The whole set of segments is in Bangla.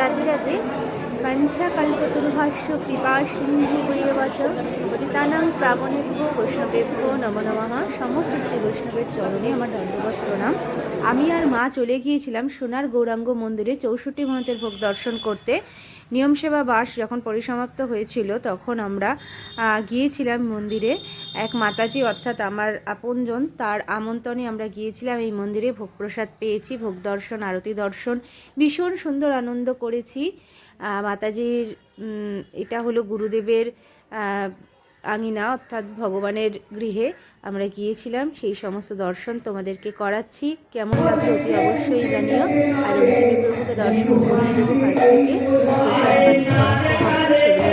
রাধে রাধে। পঞ্চকল্পতরুভাষ্য কৃপা সিন্ধু বৈরবচ পতিতানাং প্রাবণেভ্যো বৈষ্ণবেভ্যো নমো নমঃ। সমস্ত শ্রী বৈষ্ণবের চরণে আমার দণ্ডবত প্রণাম। আমি আর মা চলে গিয়েছিলাম সোনার গৌরাঙ্গ মন্দিরে 64 মহান্তের ভোগ দর্শন করতে। নিয়ম সেবা বাস যখন পরিসমাপ্ত হয়েছিল তখন আমরা গিয়েছিলাম মন্দিরে। এক মাতাজি অর্থাৎ আমার আপনজন, তার আমন্ত্রণে আমরা গিয়েছিলাম এই মন্দিরে। ভোগ প্রসাদ পেয়েছি, ভোগ দর্শন, আরতি দর্শন, ভীষণ সুন্দর আনন্দ করেছি। মাতাজির এটা হলো গুরুদেবের আঙিনা অর্থাৎ ভগবানের গৃহে আমরা গিয়েছিলাম। সেই সমস্ত দর্শন তোমাদেরকে করাচ্ছি, কেমন লাগলো অতি অবশ্যই জানিও। আর অন্তিমী প্রভুকে দর্শন করে শুরু কাছ থেকে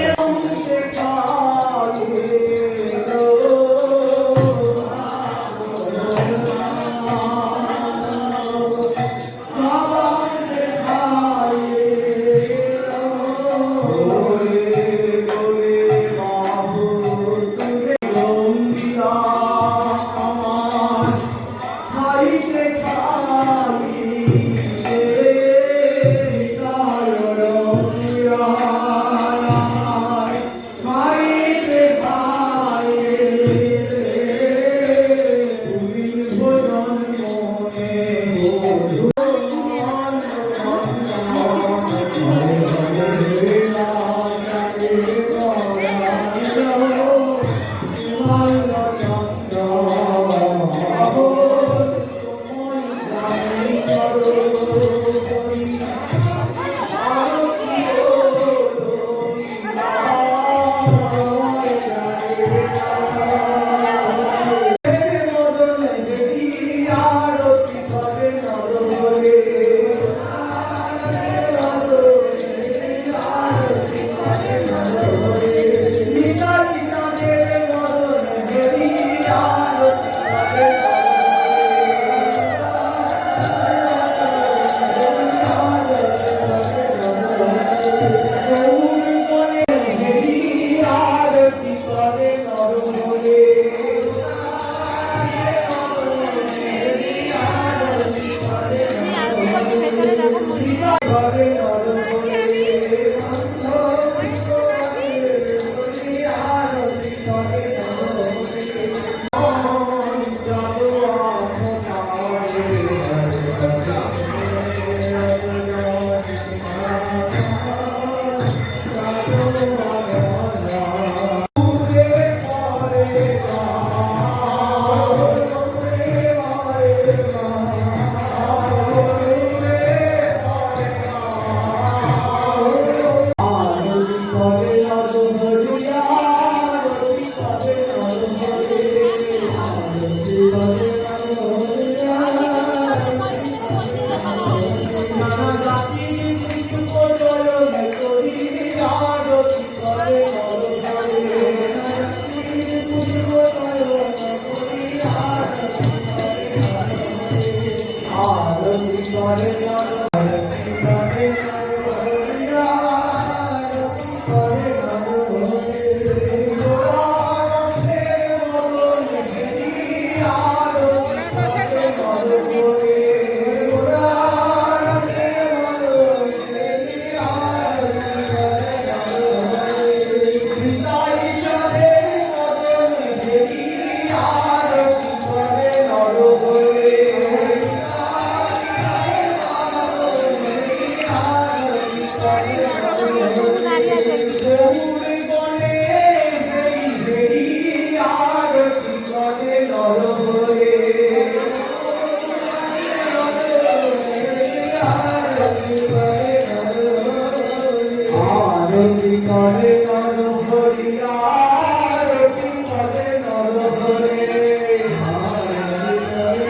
সমস্ত ভক্ত সেগুলো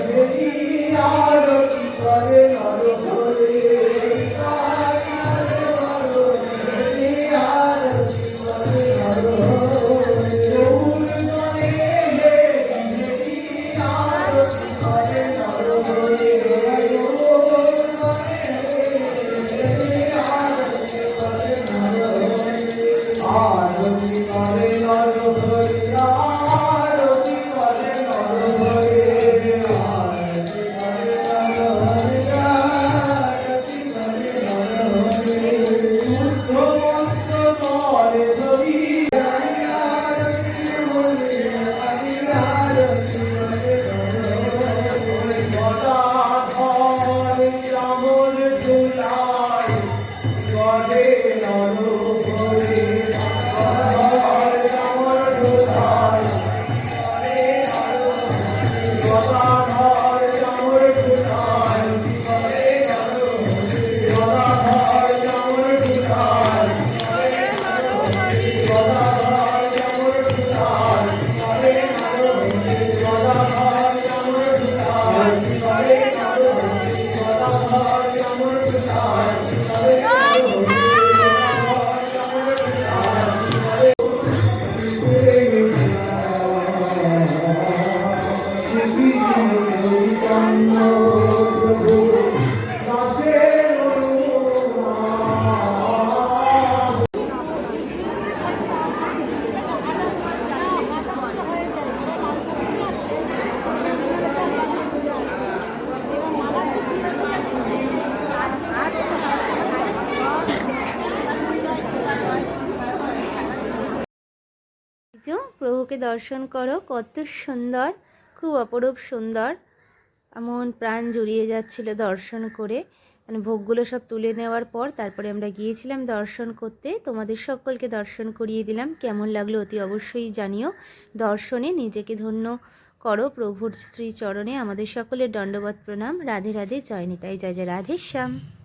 দর্শন প্রভুকে দর্শন করো, কত সুন্দর, খুব অপরূপ সুন্দর। এমন প্রাণ জুড়িয়ে যাচ্ছিল দর্শন করে। মানে ভোগগুলো সব তুলে নেওয়ার পর তারপরে আমরা গিয়েছিলাম দর্শন করতে। তোমাদের সকলকে দর্শন করিয়ে দিলাম। কেমন লাগলো অতি অবশ্যই জানিও। দর্শনে নিজেকে ধন্য করো প্রভুর শ্রী চরণে। আমাদের সকলের দণ্ডবত প্রণাম। রাধে রাধে, জয় নিতাই, জয় জয় রাধেশ্যাম।